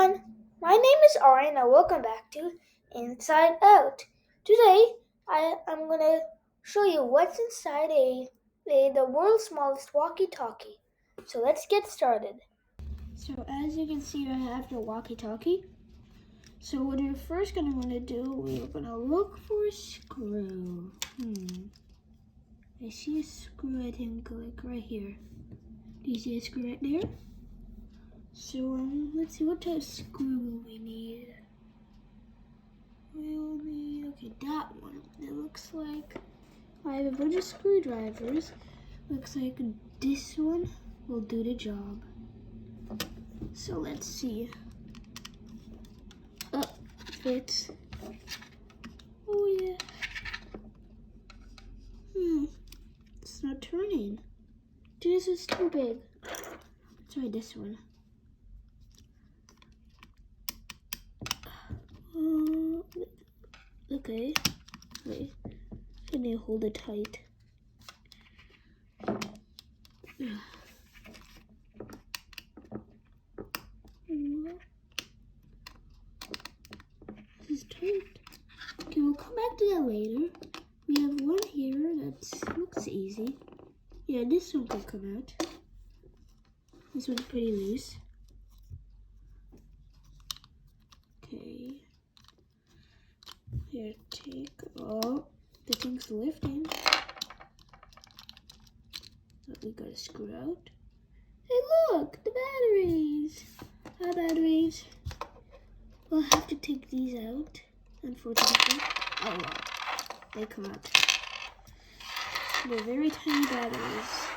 everyone, my name is Aryan and welcome back to Inside Out. Today I'm going to show you what's inside the world's smallest walkie-talkie. So let's get started. So as you can see, I have the walkie-talkie. So what we're first going to want to do, we're going to look for a screw. I see a screw, I think, like right here. Do you see a screw right there? So let's see, what type of screw will we need? We'll need, okay, that one. It looks like I have a bunch of screwdrivers. Looks like this one will do the job. So let's see. Oh, fits. Oh yeah. It's not turning. This is too big. Let's try this one. Okay. Wait. I need to hold it tight. This is tight. Okay, we'll come back to that later. We have one here that looks easy. Yeah, this one can come out. This one's pretty loose. Okay. Here, take. Oh, the thing's lifting. But we gotta screw out. Hey, look, the batteries. Our batteries. We'll have to take these out, unfortunately. Oh wow, they come out. They're very tiny batteries.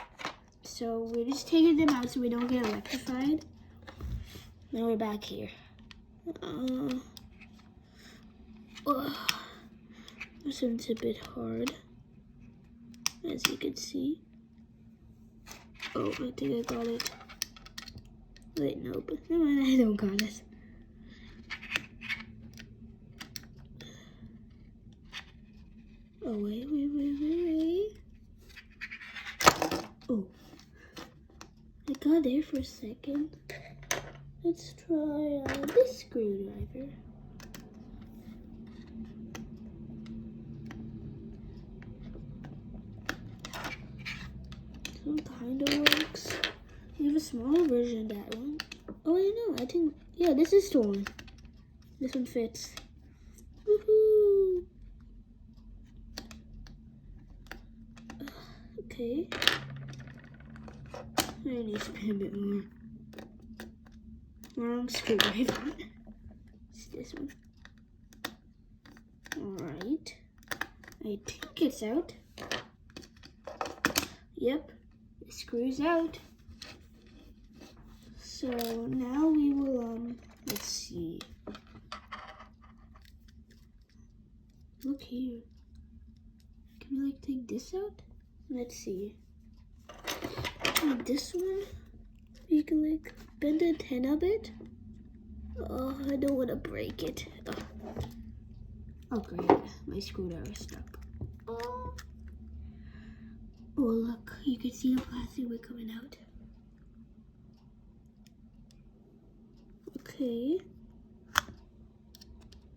So we're just taking them out so we don't get electrified. Now we're back here. This one's a bit hard, as you can see. Oh, I think I got it. Wait, no, but no, I don't got it. Oh, wait. Oh, I got there for a second. Let's try this screwdriver. This one kind of works. We have a smaller version of that one. Oh, I know. I think, yeah, this is the one. This one fits. Woohoo! Okay. I need to spin a bit more. Wrong screwdriver. It's this one. Alright. I think it's out. Yep. It screws out. So now we will, let's see. Look here. Can we, like, take this out? Let's see. Like this one, you can, like, bend the antenna a bit. Oh, I don't want to break it. Oh, great. My screwdriver is stuck. Oh, look. You can see the plastic way coming out. Okay.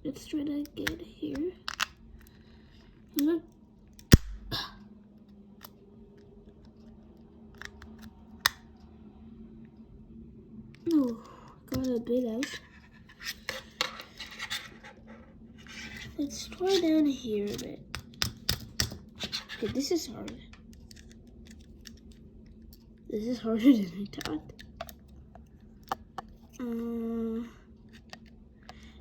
Let's try to get here. Look. Oh, got a bit out. Let's try down here a bit. Okay, this is hard. This is harder than I thought.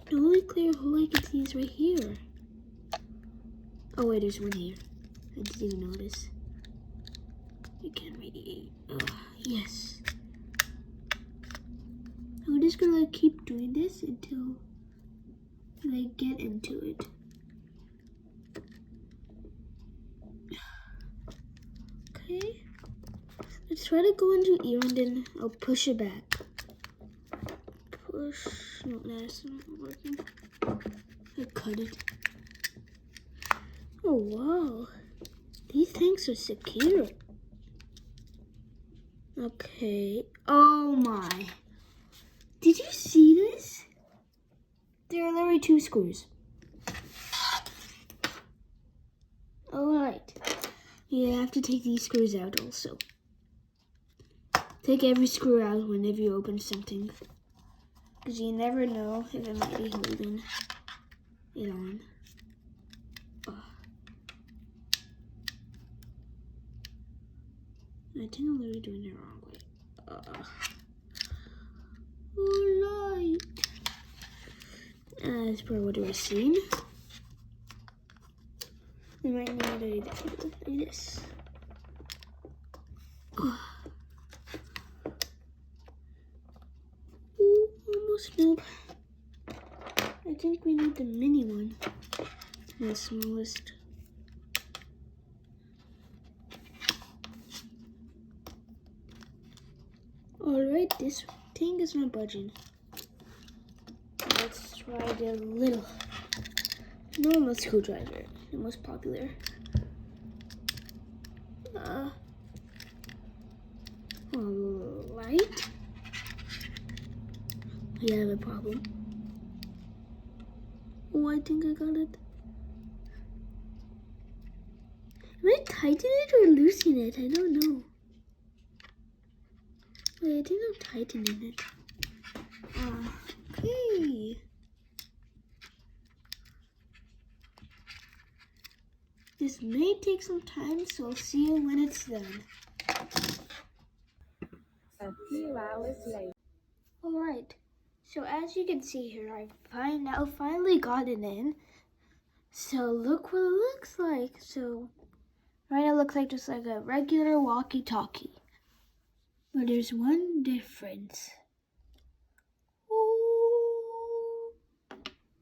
The only clear hole I can see is right here. Oh wait, there's one here. I didn't even notice. I can't radiate. Oh, yes. I'm just gonna keep doing this until I get into it. Okay. Let's try to go into ear and then I'll push it back. Push. No, that's not working. I cut it. Oh wow. These things are secure. Okay. Oh my. Did you see this? there are literally 2 screws. Alright. You have to take these screws out also. Take every screw out whenever you open something. Because you never know if it might be holding it on. I think I'm literally doing it the wrong way. Alright. As per what we're seeing. We might need to do like this. Ooh, almost nope. I think we need the mini one. The smallest. Alright, this thing is not budging. Let's try the little normal screwdriver, the most popular. Alright. We have a problem. Oh, I think I got it. Am I tightening it or loosening it? I don't know. Wait, I think I'm tightening it. Okay. This may take some time, so I'll see you when it's done. A few hours later. Alright, so as you can see here, I finally got it in. So look what it looks like. So right now it looks like just like a regular walkie-talkie. But there's one difference. Ooh,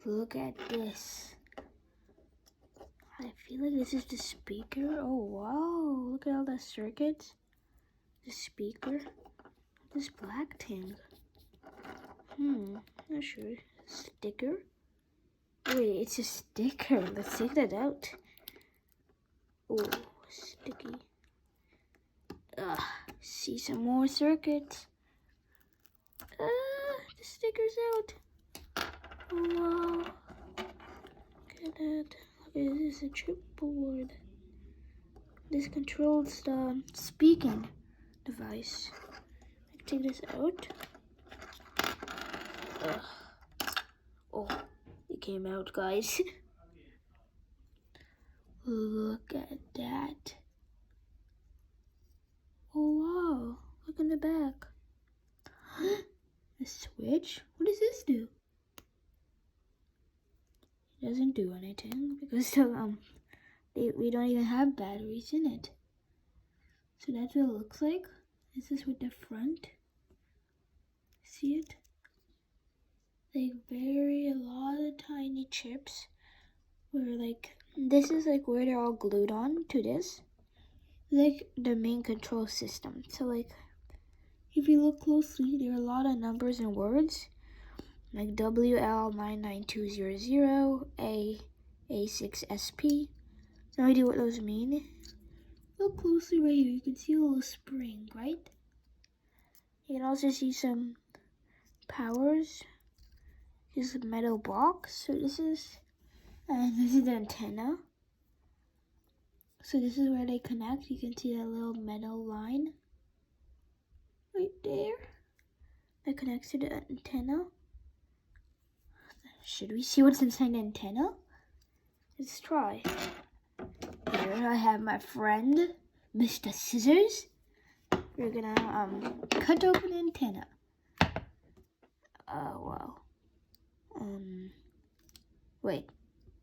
look at this. I feel like this is the speaker. Oh wow, look at all the circuits. The speaker. This black thing. Not sure. Sticker? Wait, it's a sticker. Let's take that out. Oh, sticky. See some more circuits. The sticker's out. Oh wow. Look at that. Look, this is a chipboard. This controls the speaking device. Take this out. Oh, it came out, guys. Look at that. Oh wow, look in the back. A switch? What does this do? It doesn't do anything because we don't even have batteries in it. So that's what it looks like. This is with the front. See it? Like a lot of tiny chips. Where like this is like where they're all glued on to this. Like the main control system. So like if you look closely, there are a lot of numbers and words. Like WL99200 A6SP. No idea what those mean. Look closely right here. You can see a little spring, right? You can also see some powers. This is a metal box. So this is the antenna. So this is where they connect. You can see that little metal line right there that connects to the antenna. Should we see what's inside the antenna? Let's try. Here I have my friend, Mr. Scissors. We're gonna cut open the antenna. Wow. Wait.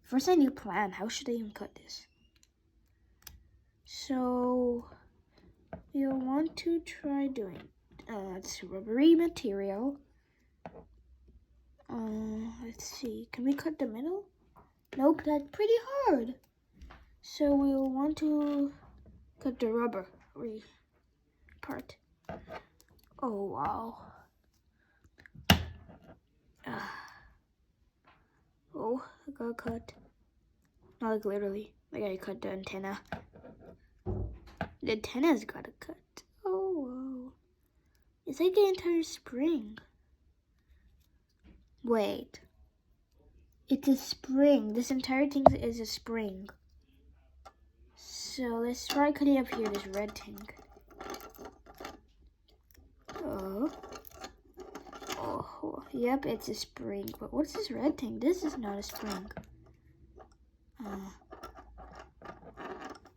First I need a plan. How should I even cut this? So you'll want to try doing it's rubbery material. Let's see. Can we cut the middle? Nope, that's pretty hard. So we'll want to cut the rubber part. Oh wow. Oh, I got cut. Not like literally. I gotta cut the antenna. The antenna's gotta cut. Oh wow. It's like the entire spring. Wait. It's a spring. This entire thing is a spring. So let's try cutting up here this red thing. Oh. Oh, yep, it's a spring. But what's this red thing? This is not a spring.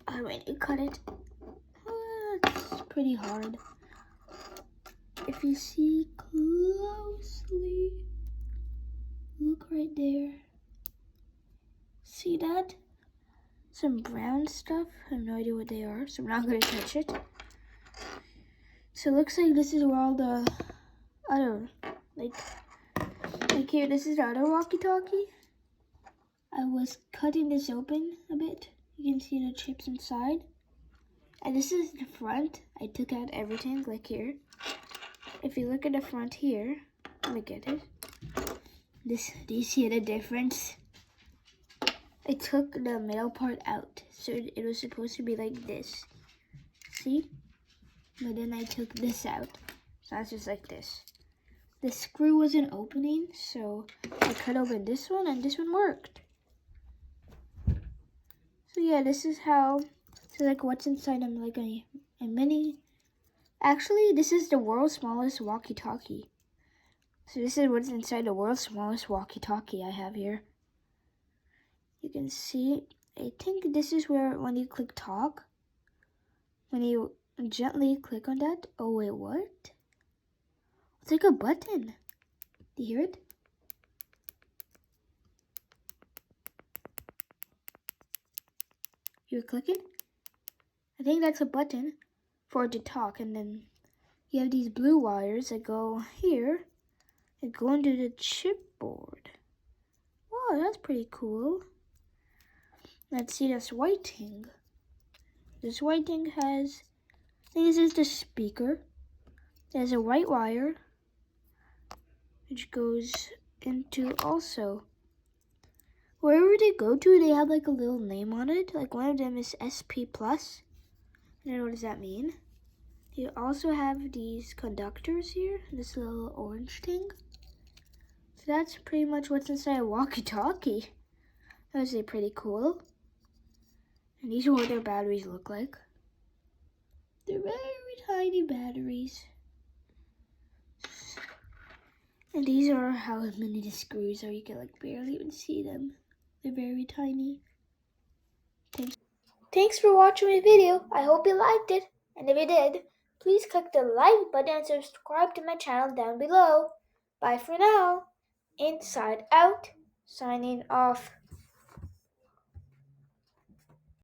I went to cut it. It's pretty hard. If you see closely, look right there. See that? Some brown stuff. I have no idea what they are, so I'm not going to touch it. So it looks like this is where all the other, like here, this is the other walkie-talkie. I was cutting this open a bit. You can see the chips inside. And this is the front. I took out everything, like here. If you look at the front here, let me get it. Do you see the difference? I took the middle part out, so it was supposed to be like this. See? But then I took this out. So it's just like this. The screw wasn't opening, so I cut open this one and this one worked. So yeah, this is how, so like what's inside of like a mini. Actually, this is the world's smallest walkie-talkie. So this is what's inside the world's smallest walkie-talkie I have here. You can see, I think this is where when you click talk, when you gently click on that, oh wait, what? It's like a button. Do you hear it? You click it? I think that's a button for it to talk, and then you have these blue wires that go here and go into the chipboard. Wow, that's pretty cool. Let's see this white thing. This white thing has, I think this is the speaker. There's a white wire which goes into also. Wherever they go to, they have like a little name on it. Like one of them is SP+. I don't know what does that mean. You also have these conductors here, this little orange thing. So that's pretty much what's inside a walkie-talkie. That was pretty cool. And these are what their batteries look like. They're very tiny batteries. And these are how many the screws are. You can like barely even see them. They're very tiny. Thanks for watching my video. I hope you liked it. And if you did, please click the like button and subscribe to my channel down below. Bye for now. Inside Out, signing off.